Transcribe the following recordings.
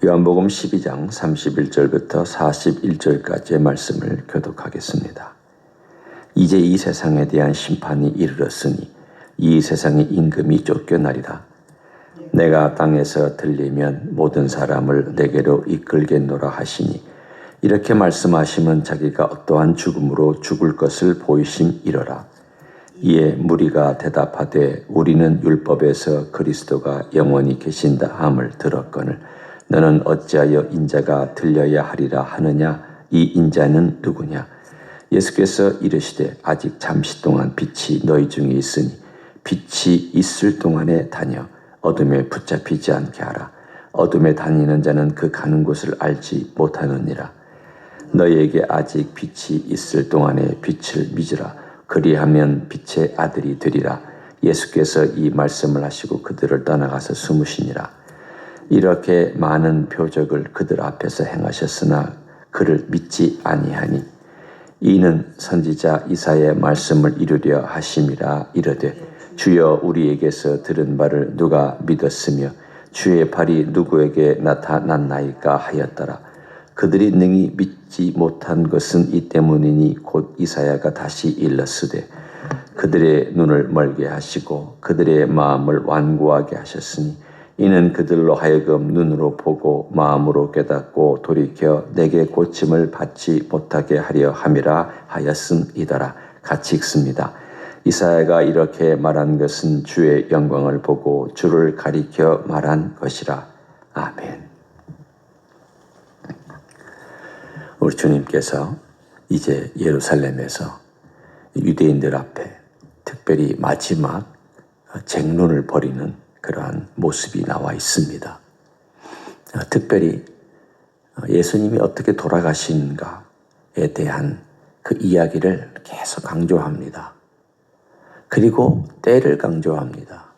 요한복음 12장 31절부터 41절까지의 말씀을 교독하겠습니다. 이제 이 세상에 대한 심판이 이르렀으니 이 세상의 임금이 쫓겨나리라. 내가 땅에서 들리면 모든 사람을 내게로 이끌겠노라 하시니 이렇게 말씀하시면 자기가 어떠한 죽음으로 죽을 것을 보이심이로라. 이에 무리가 대답하되 우리는 율법에서 그리스도가 영원히 계신다 함을 들었거늘 너는 어찌하여 인자가 들려야 하리라 하느냐? 이 인자는 누구냐? 예수께서 이르시되 아직 잠시 동안 빛이 너희 중에 있으니 빛이 있을 동안에 다녀 어둠에 붙잡히지 않게 하라. 어둠에 다니는 자는 그 가는 곳을 알지 못하느니라. 너희에게 아직 빛이 있을 동안에 빛을 맺으라. 그리하면 빛의 아들이 되리라. 예수께서 이 말씀을 하시고 그들을 떠나가서 숨으시니라. 이렇게 많은 표적을 그들 앞에서 행하셨으나 그를 믿지 아니하니 이는 선지자 이사야의 말씀을 이루려 하심이라. 이르되 주여 우리에게서 들은 바를 누가 믿었으며 주의 발이 누구에게 나타났나이까 하였더라. 그들이 능히 믿지 못한 것은 이 때문이니 곧 이사야가 다시 일렀으되 그들의 눈을 멀게 하시고 그들의 마음을 완고하게 하셨으니 이는 그들로 하여금 눈으로 보고 마음으로 깨닫고 돌이켜 내게 고침을 받지 못하게 하려 함이라 하였음이더라. 같이 읽습니다. 이사야가 이렇게 말한 것은 주의 영광을 보고 주를 가리켜 말한 것이라. 아멘. 우리 주님께서 이제 예루살렘에서 유대인들 앞에 특별히 마지막 쟁론을 벌이는 그러한 모습이 나와 있습니다. 특별히 예수님이 어떻게 돌아가신가에 대한 그 이야기를 계속 강조합니다. 그리고 때를 강조합니다.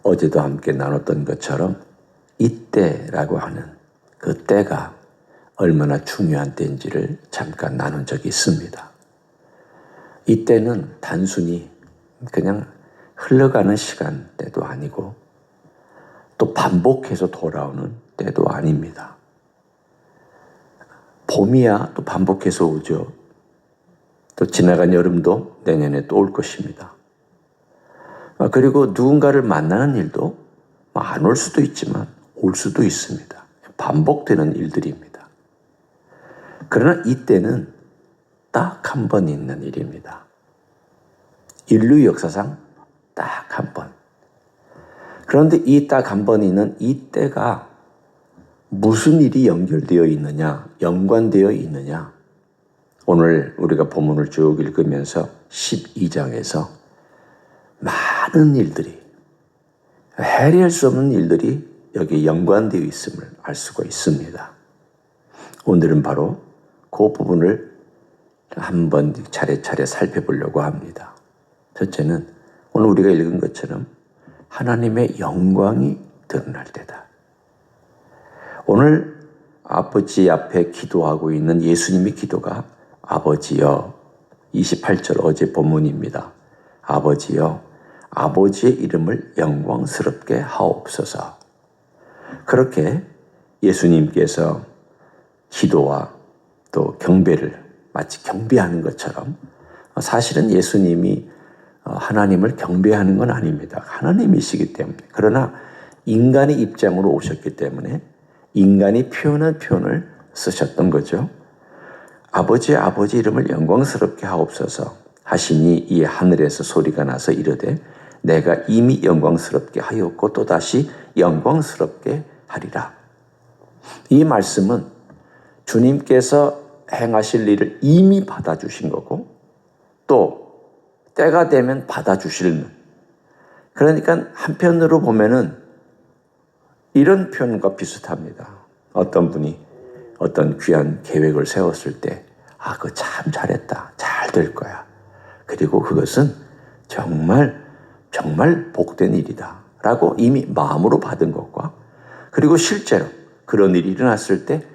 어제도 함께 나눴던 것처럼 이때라고 하는 그 때가 얼마나 중요한 때인지를 잠깐 나눈 적이 있습니다. 이때는 단순히 그냥 흘러가는 시간대도 아니고 또 반복해서 돌아오는 때도 아닙니다. 봄이야 또 반복해서 오죠. 또 지나간 여름도 내년에 또 올 것입니다. 그리고 누군가를 만나는 일도 안 올 수도 있지만 올 수도 있습니다. 반복되는 일들입니다. 그러나 이때는 딱 한 번 있는 일입니다. 인류 역사상 딱 한 번. 그런데 이 딱 한 번 있는 이 때가 무슨 일이 연결되어 있느냐, 연관되어 있느냐. 오늘 우리가 본문을 쭉 읽으면서 12장에서 많은 일들이, 해리할 수 없는 일들이 여기에 연관되어 있음을 알 수가 있습니다. 오늘은 바로 그 부분을 한번 차례차례 살펴보려고 합니다. 첫째는 오늘 우리가 읽은 것처럼 하나님의 영광이 드러날 때다. 오늘 아버지 앞에 기도하고 있는 예수님의 기도가 아버지여, 28절 어제 본문입니다. 아버지여, 아버지의 이름을 영광스럽게 하옵소서. 그렇게 예수님께서 기도와 또 경배를 마치 경배하는 것처럼 사실은 예수님이 하나님을 경배하는 건 아닙니다. 하나님이시기 때문에. 그러나 인간의 입장으로 오셨기 때문에 인간이 표현한 표현을 쓰셨던 거죠. 아버지 이름을 영광스럽게 하옵소서 하시니 이 하늘에서 소리가 나서 이르되 내가 이미 영광스럽게 하였고 또다시 영광스럽게 하리라. 이 말씀은 주님께서 행하실 일을 이미 받아주신 거고 또 때가 되면 받아주실. 그러니까 한편으로 보면은 이런 표현과 비슷합니다. 어떤 분이 어떤 귀한 계획을 세웠을 때 그거 참 잘했다. 잘 될 거야. 그리고 그것은 정말 복된 일이다. 라고 이미 마음으로 받은 것과 그리고 실제로 그런 일이 일어났을 때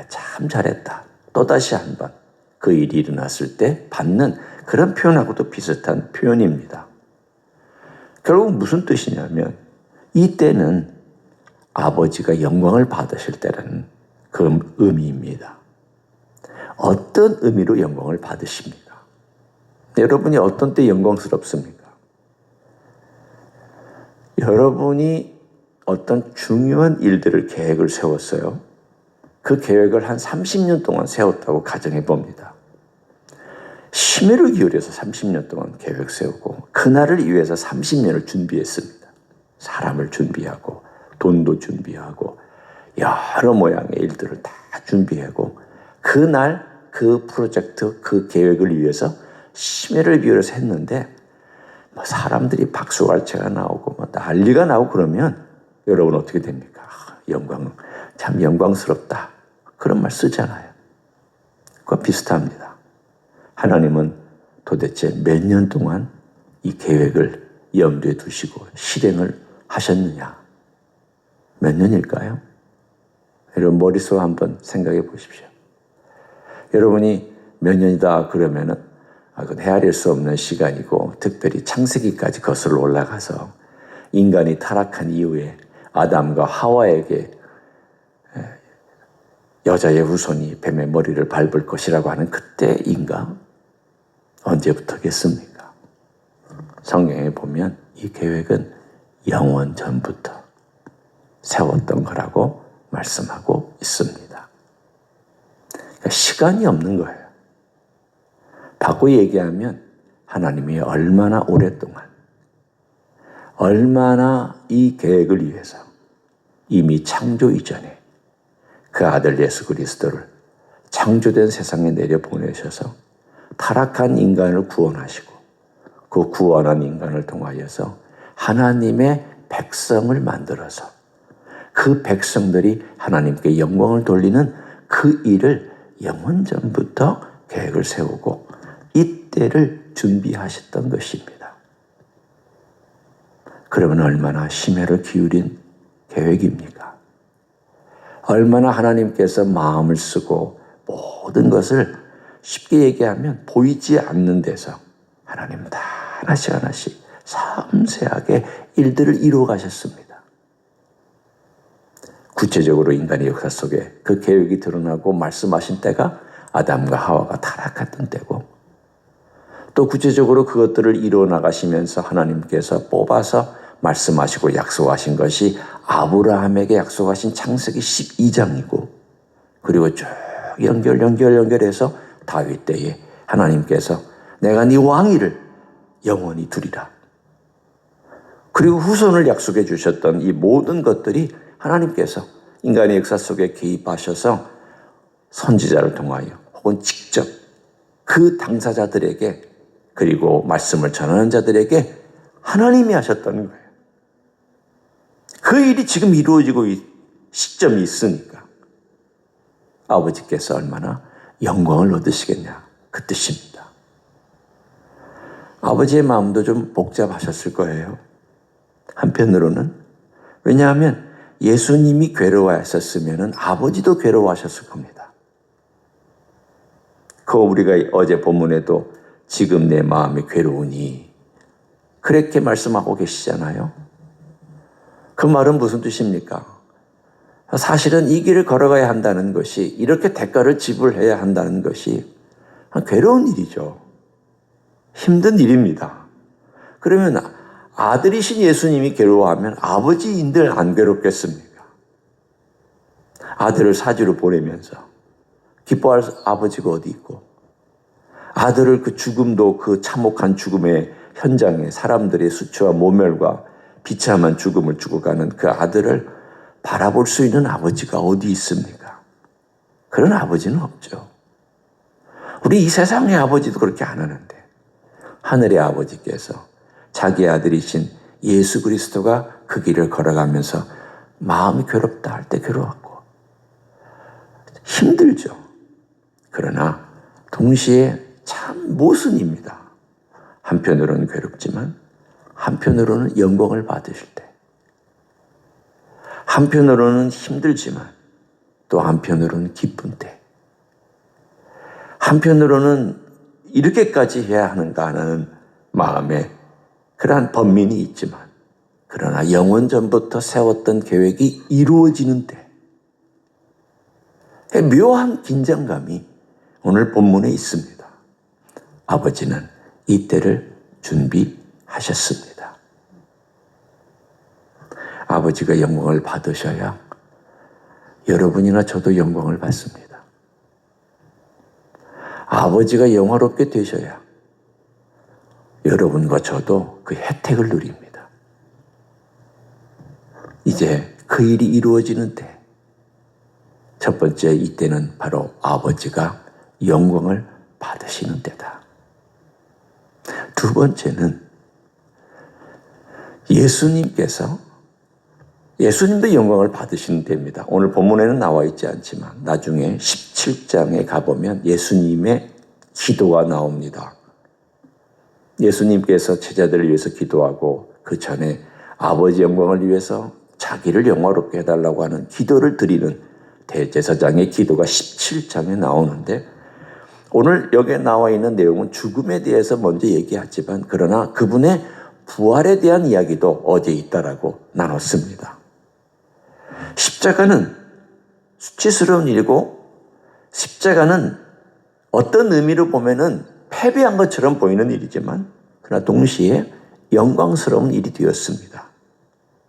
참 잘했다. 또다시 한번 그 일이 일어났을 때 받는 그런 표현하고도 비슷한 표현입니다. 결국 무슨 뜻이냐면 이때는 아버지가 영광을 받으실 때라는 그 의미입니다. 어떤 의미로 영광을 받으십니까? 여러분이 어떤 때 영광스럽습니까? 여러분이 어떤 중요한 일들을 계획을 세웠어요. 그 계획을 한 30년 동안 세웠다고 가정해 봅니다. 심혈을 기울여서 30년 동안 계획 세우고 그날을 위해서 30년을 준비했습니다. 사람을 준비하고 돈도 준비하고 여러 모양의 일들을 다 준비하고 그날 그 프로젝트 그 계획을 위해서 심혈을 기울여서 했는데 사람들이 박수갈채가 나오고 난리가 나고 그러면 여러분 어떻게 됩니까? 참 영광스럽다. 그런 말 쓰잖아요. 그거 비슷합니다. 하나님은 도대체 몇 년 동안 이 계획을 염두에 두시고 실행을 하셨느냐? 몇 년일까요? 여러분 머릿속 한번 생각해 보십시오. 여러분이 몇 년이다 그러면은 그건 헤아릴 수 없는 시간이고 특별히 창세기까지 거슬러 올라가서 인간이 타락한 이후에 아담과 하와에게 여자의 후손이 뱀의 머리를 밟을 것이라고 하는 그때인가? 언제부터겠습니까? 성경에 보면 이 계획은 영원 전부터 세웠던 거라고 말씀하고 있습니다. 그러니까 시간이 없는 거예요. 바꾸어 얘기하면 하나님이 얼마나 오랫동안 얼마나 이 계획을 위해서 이미 창조 이전에 그 아들 예수 그리스도를 창조된 세상에 내려보내셔서 타락한 인간을 구원하시고 그 구원한 인간을 통하여서 하나님의 백성을 만들어서 그 백성들이 하나님께 영광을 돌리는 그 일을 영원전부터 계획을 세우고 이때를 준비하셨던 것입니다. 그러면 얼마나 심혈을 기울인 계획입니까? 얼마나 하나님께서 마음을 쓰고 모든 것을 쉽게 얘기하면 보이지 않는 데서 하나님은 다 하나씩 섬세하게 일들을 이루어 가셨습니다. 구체적으로 인간의 역사 속에 그 계획이 드러나고 말씀하신 때가 아담과 하와가 타락했던 때고 또 구체적으로 그것들을 이루어 나가시면서 하나님께서 뽑아서 말씀하시고 약속하신 것이 아브라함에게 약속하신 창세기 12장이고 그리고 쭉 연결해서 다윗 때에 하나님께서 내가 네 왕위를 영원히 두리라. 그리고 후손을 약속해 주셨던 이 모든 것들이 하나님께서 인간의 역사 속에 개입하셔서 선지자를 통하여 혹은 직접 그 당사자들에게 그리고 말씀을 전하는 자들에게 하나님이 하셨다는 거예요. 그 일이 지금 이루어지고 시점이 있으니까 아버지께서 얼마나 영광을 얻으시겠냐 그 뜻입니다. 아버지의 마음도 좀 복잡하셨을 거예요. 한편으로는 왜냐하면 예수님이 괴로워하셨으면 아버지도 괴로워하셨을 겁니다. 그 우리가 어제 본문에도 지금 내 마음이 괴로우니 그렇게 말씀하고 계시잖아요. 그 말은 무슨 뜻입니까? 사실은 이 길을 걸어가야 한다는 것이 이렇게 대가를 지불해야 한다는 것이 괴로운 일이죠. 힘든 일입니다. 그러면 아들이신 예수님이 괴로워하면 아버지인들 안 괴롭겠습니까? 아들을 사지로 보내면서 기뻐할 아버지가 어디 있고 아들을 그 죽음도 그 참혹한 죽음의 현장에 사람들의 수치와 모멸과 비참한 죽음을 죽어가는 그 아들을 바라볼 수 있는 아버지가 어디 있습니까? 그런 아버지는 없죠. 우리 이 세상의 아버지도 그렇게 안 하는데 하늘의 아버지께서 자기 아들이신 예수 그리스도가 그 길을 걸어가면서 마음이 괴롭다 할 때 괴로웠고 힘들죠. 그러나 동시에 참 모순입니다. 한편으로는 괴롭지만 한편으로는 영광을 받으실 때 한편으로는 힘들지만 또 한편으로는 기쁜 때 한편으로는 이렇게까지 해야 하는가 하는 마음에 그러한 번민이 있지만 그러나 영원 전부터 세웠던 계획이 이루어지는데 묘한 긴장감이 오늘 본문에 있습니다. 아버지는 이때를 준비하셨습니다. 아버지가 영광을 받으셔야 여러분이나 저도 영광을 받습니다. 아버지가 영화롭게 되셔야 여러분과 저도 그 혜택을 누립니다. 이제 그 일이 이루어지는데 첫 번째 이때는 바로 아버지가 영광을 받으시는 때다. 두 번째는 예수님도 영광을 받으시는 때입니다. 오늘 본문에는 나와 있지 않지만 나중에 17장에 가보면 예수님의 기도가 나옵니다. 예수님께서 제자들을 위해서 기도하고 그 전에 아버지 영광을 위해서 자기를 영화롭게 해달라고 하는 기도를 드리는 대제사장의 기도가 17장에 나오는데 오늘 여기에 나와 있는 내용은 죽음에 대해서 먼저 얘기하지만 그러나 그분의 부활에 대한 이야기도 어디에 있다라고 나눴습니다. 십자가는 수치스러운 일이고 십자가는 어떤 의미로 보면은 패배한 것처럼 보이는 일이지만 그러나 동시에 영광스러운 일이 되었습니다.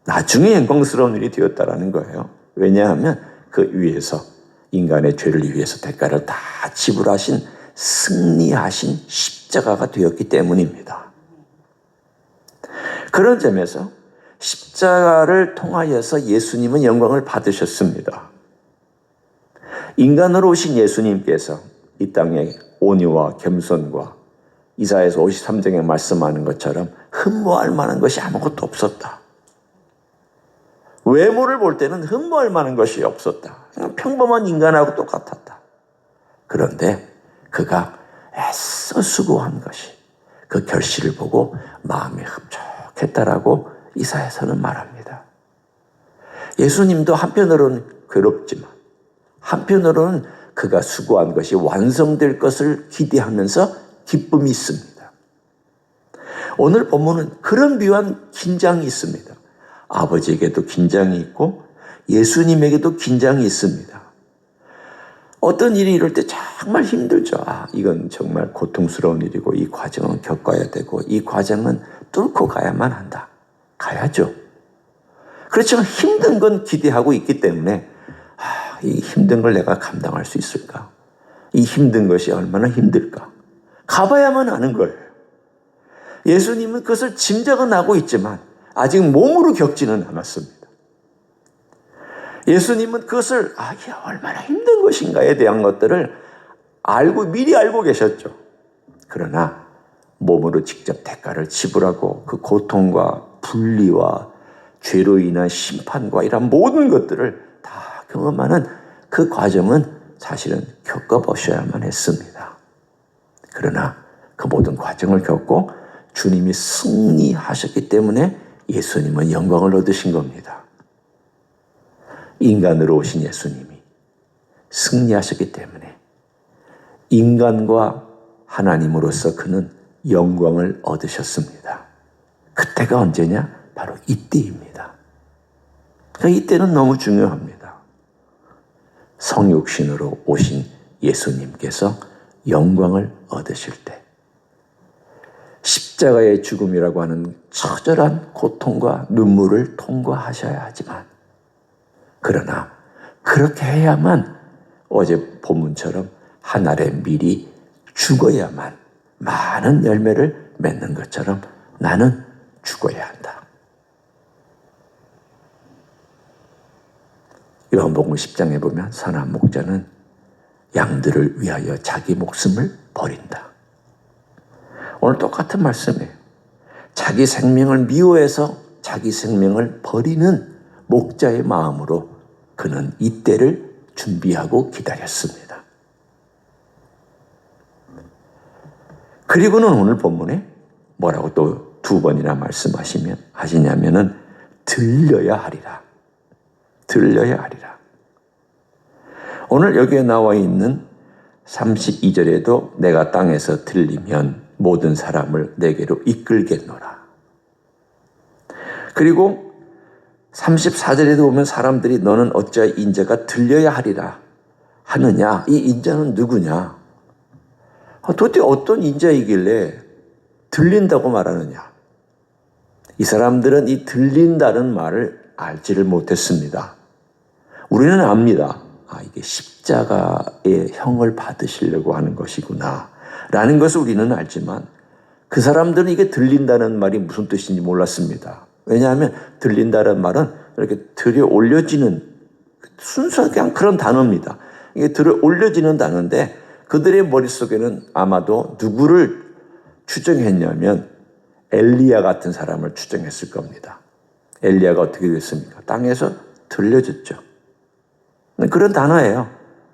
나중에 영광스러운 일이 되었다라는 거예요. 왜냐하면 그 위에서 인간의 죄를 위해서 대가를 다 지불하신 승리하신 십자가가 되었기 때문입니다. 그런 점에서 십자가를 통하여서 예수님은 영광을 받으셨습니다. 인간으로 오신 예수님께서 이 땅에 온유와 겸손과 이사야서 53장에 말씀하는 것처럼 흠모할 만한 것이 아무것도 없었다. 외모를 볼 때는 흠모할 만한 것이 없었다. 그냥 평범한 인간하고 똑같았다. 그런데 그가 애써 수고한 것이 그 결실을 보고 마음이 흡족했다라고 이사야서는 말합니다. 예수님도 한편으로는 괴롭지만 한편으로는 그가 수고한 것이 완성될 것을 기대하면서 기쁨이 있습니다. 오늘 본문은 그런 묘한 긴장이 있습니다. 아버지에게도 긴장이 있고 예수님에게도 긴장이 있습니다. 어떤 일이 이럴 때 정말 힘들죠. 이건 정말 고통스러운 일이고 이 과정은 겪어야 되고 이 과정은 뚫고 가야만 한다. 가야죠. 그렇지만 힘든 건 기대하고 있기 때문에 이 힘든 걸 내가 감당할 수 있을까? 이 힘든 것이 얼마나 힘들까? 가봐야만 아는 거예요. 예수님은 그것을 짐작은 하고 있지만 아직 몸으로 겪지는 않았습니다. 예수님은 그것을 이게 얼마나 힘든 것인가에 대한 것들을 미리 알고 계셨죠. 그러나 몸으로 직접 대가를 지불하고 그 고통과 분리와 죄로 인한 심판과 이런 모든 것들을 다 경험하는 그 과정은 사실은 겪어보셔야만 했습니다. 그러나 그 모든 과정을 겪고 주님이 승리하셨기 때문에 예수님은 영광을 얻으신 겁니다. 인간으로 오신 예수님이 승리하셨기 때문에 인간과 하나님으로서 그는 영광을 얻으셨습니다. 그때가 언제냐? 바로 이때입니다. 그러니까 이때는 너무 중요합니다. 성육신으로 오신 예수님께서 영광을 얻으실 때 십자가의 죽음이라고 하는 처절한 고통과 눈물을 통과하셔야 하지만 그러나 그렇게 해야만 어제 본문처럼 한 알에 미리 죽어야만 많은 열매를 맺는 것처럼 나는 죽어야 한다. 요한복음 10장에 보면 선한 목자는 양들을 위하여 자기 목숨을 버린다. 오늘 똑같은 말씀이에요. 자기 생명을 미워해서 자기 생명을 버리는 목자의 마음으로 그는 이때를 준비하고 기다렸습니다. 그리고는 오늘 본문에 뭐라고 또 두 번이나 하시냐면은 들려야 하리라. 들려야 하리라. 오늘 여기에 나와 있는 32절에도 내가 땅에서 들리면 모든 사람을 내게로 이끌겠노라. 그리고 34절에도 보면 사람들이 너는 어찌하여 인자가 들려야 하리라 하느냐. 이 인자는 누구냐? 도대체 어떤 인자이길래 들린다고 말하느냐? 이 사람들은 이 들린다는 말을 알지를 못했습니다. 우리는 압니다. 이게 십자가의 형을 받으시려고 하는 것이구나 라는 것을 우리는 알지만 그 사람들은 이게 들린다는 말이 무슨 뜻인지 몰랐습니다. 왜냐하면 들린다는 말은 이렇게 들여 올려지는 순수한 그냥 그런 단어입니다. 이게 들여 올려지는 단어인데 그들의 머릿속에는 아마도 누구를 추정했냐면 엘리야 같은 사람을 추정했을 겁니다. 엘리야가 어떻게 됐습니까? 땅에서 들려졌죠. 그런 단어예요.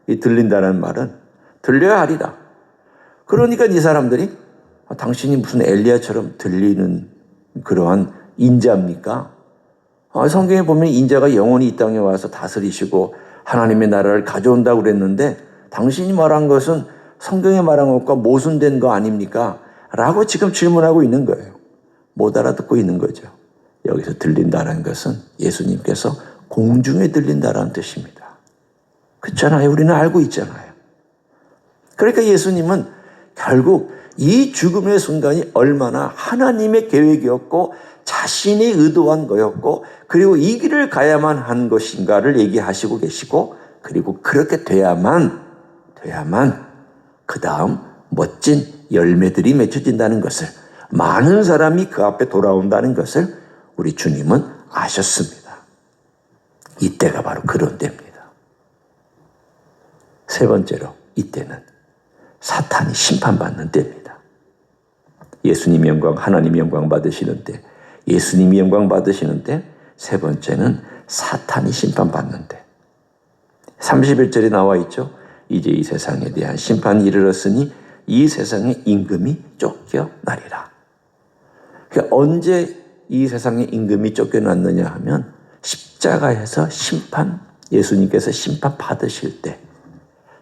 이 들린다는 말은 들려야 하리라. 그러니까 이 사람들이 당신이 무슨 엘리야처럼 들리는 그러한 인자입니까? 성경에 보면 인자가 영원히 이 땅에 와서 다스리시고 하나님의 나라를 가져온다고 그랬는데 당신이 말한 것은 성경에 말한 것과 모순된 거 아닙니까? 라고 지금 질문하고 있는 거예요. 못 알아듣고 있는 거죠. 여기서 들린다는 것은 예수님께서 공중에 들린다라는 뜻입니다. 그렇잖아요. 우리는 알고 있잖아요. 그러니까 예수님은 결국 이 죽음의 순간이 얼마나 하나님의 계획이었고 자신이 의도한 거였고 그리고 이 길을 가야만 한 것인가를 얘기하시고 계시고 그리고 그렇게 돼야만 그 다음 멋진 열매들이 맺혀진다는 것을 많은 사람이 그 앞에 돌아온다는 것을 우리 주님은 아셨습니다. 이때가 바로 그런 때입니다. 세 번째로 이때는 사탄이 심판받는 때입니다. 예수님이 영광, 하나님이 영광 받으시는 때, 예수님이 영광 받으시는 때, 세 번째는 사탄이 심판받는 때. 31절에 나와 있죠. 이제 이 세상에 대한 심판이 이르렀으니 이 세상의 임금이 쫓겨나리라. 그러니까 언제 이 세상의 임금이 쫓겨났느냐 하면 십자가에서 예수님께서 심판 받으실 때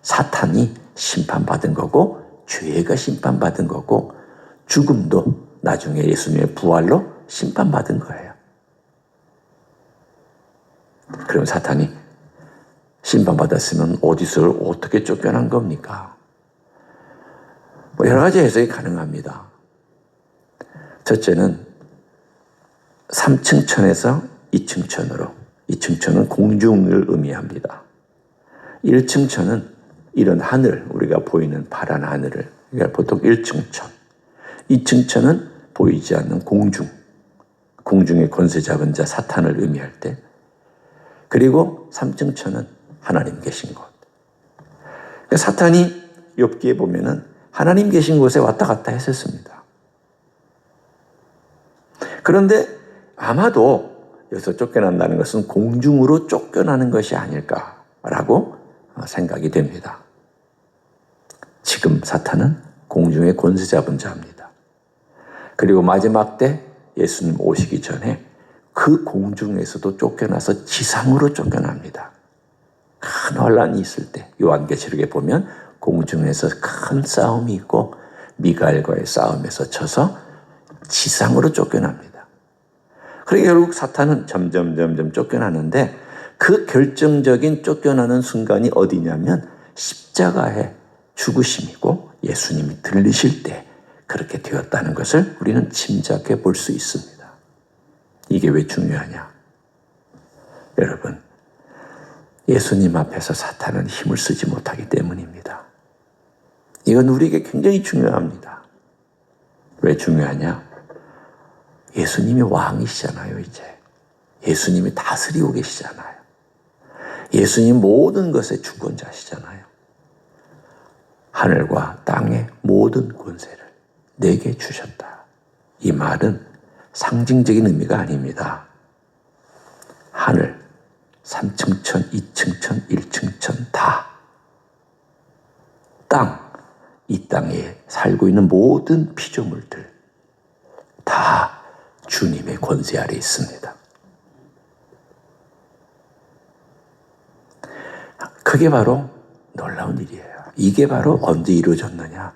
사탄이 심판받은 거고 죄가 심판받은 거고 죽음도 나중에 예수님의 부활로 심판받은 거예요. 그럼 사탄이 심판받았으면 어디서 어떻게 쫓겨난 겁니까? 여러 가지 해석이 가능합니다. 첫째는 3층 천에서 2층 천으로, 2층 천은 공중을 의미합니다. 1층 천은 이런 하늘, 우리가 보이는 파란 하늘을, 그러니까 보통 1층 천. 2층 천은 보이지 않는 공중, 공중의 권세 잡은 자 사탄을 의미할 때, 그리고 3층 천은 하나님 계신 곳. 그러니까 사탄이 욥기에 보면은 하나님 계신 곳에 왔다 갔다 했었습니다. 그런데 아마도 여기서 쫓겨난다는 것은 공중으로 쫓겨나는 것이 아닐까라고 생각이 됩니다. 지금 사탄은 공중의 권세 잡은 자입니다. 그리고 마지막 때 예수님 오시기 전에 그 공중에서도 쫓겨나서 지상으로 쫓겨납니다. 큰 혼란이 있을 때 요한계시록에 보면 공중에서 큰 싸움이 있고 미가엘과의 싸움에서 져서 지상으로 쫓겨납니다. 그러니까 결국 사탄은 점점 쫓겨나는데 그 결정적인 쫓겨나는 순간이 어디냐면 십자가의 죽으심이고 예수님이 들리실 때 그렇게 되었다는 것을 우리는 짐작해 볼 수 있습니다. 이게 왜 중요하냐? 여러분, 예수님 앞에서 사탄은 힘을 쓰지 못하기 때문입니다. 이건 우리에게 굉장히 중요합니다. 왜 중요하냐? 예수님이 왕이시잖아요, 이제. 예수님이 다스리고 계시잖아요. 예수님 모든 것의 주권자시잖아요. 하늘과 땅의 모든 권세를 내게 주셨다. 이 말은 상징적인 의미가 아닙니다. 하늘, 3층 천, 2층 천, 1층 천 다. 땅, 이 땅에 살고 있는 모든 피조물들 다 주님의 권세 아래 있습니다. 그게 바로 놀라운 일이에요. 이게 바로 언제 이루어졌느냐?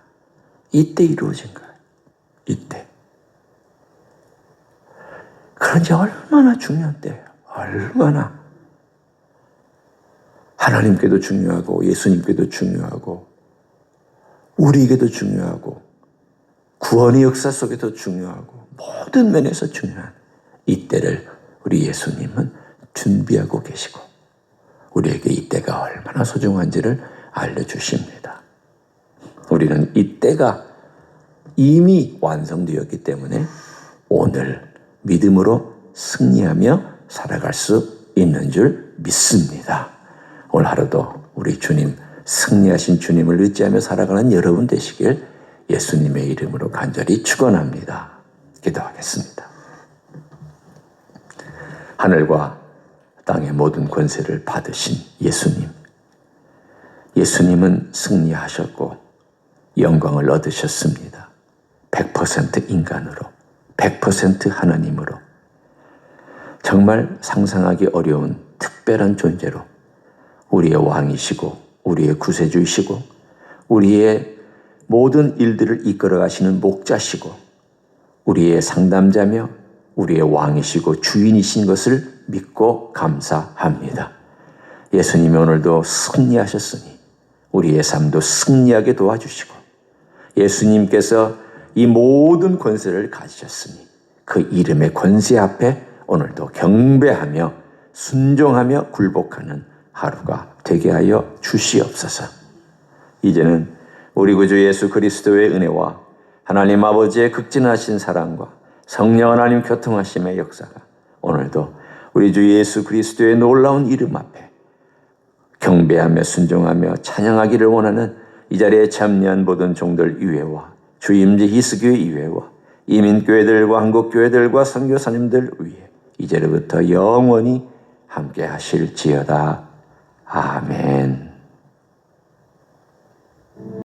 이때 이루어진 거예요. 이때. 그런 게 얼마나 중요한 때예요. 얼마나. 하나님께도 중요하고 예수님께도 중요하고 우리에게도 중요하고 구원의 역사 속에도 중요하고 모든 면에서 중요한 이때를 우리 예수님은 준비하고 계시고 우리에게 이때가 얼마나 소중한지를 알려주십니다. 우리는 이때가 이미 완성되었기 때문에 오늘 믿음으로 승리하며 살아갈 수 있는 줄 믿습니다. 오늘 하루도 우리 주님, 승리하신 주님을 의지하며 살아가는 여러분 되시길 예수님의 이름으로 간절히 축원합니다. 기도하겠습니다. 하늘과 땅의 모든 권세를 받으신 예수님. 예수님은 승리하셨고 영광을 얻으셨습니다. 100% 인간으로, 100% 하나님으로. 정말 상상하기 어려운 특별한 존재로 우리의 왕이시고 우리의 구세주이시고 우리의 모든 일들을 이끌어 가시는 목자시고 우리의 상담자며 우리의 왕이시고 주인이신 것을 믿고 감사합니다. 예수님이 오늘도 승리하셨으니 우리의 삶도 승리하게 도와주시고 예수님께서 이 모든 권세를 가지셨으니 그 이름의 권세 앞에 오늘도 경배하며 순종하며 굴복하는 하루가 되게 하여 주시옵소서. 이제는 우리 구주 예수 그리스도의 은혜와 하나님 아버지의 극진하신 사랑과 성령 하나님 교통하심의 역사가 오늘도 우리 주 예수 그리스도의 놀라운 이름 앞에 경배하며 순종하며 찬양하기를 원하는 이 자리에 참여한 모든 종들 이외와 주임지 히스교회 이외와 이민교회들과 한국교회들과 선교사님들 위해 이제로부터 영원히 함께 하실지어다. 아멘.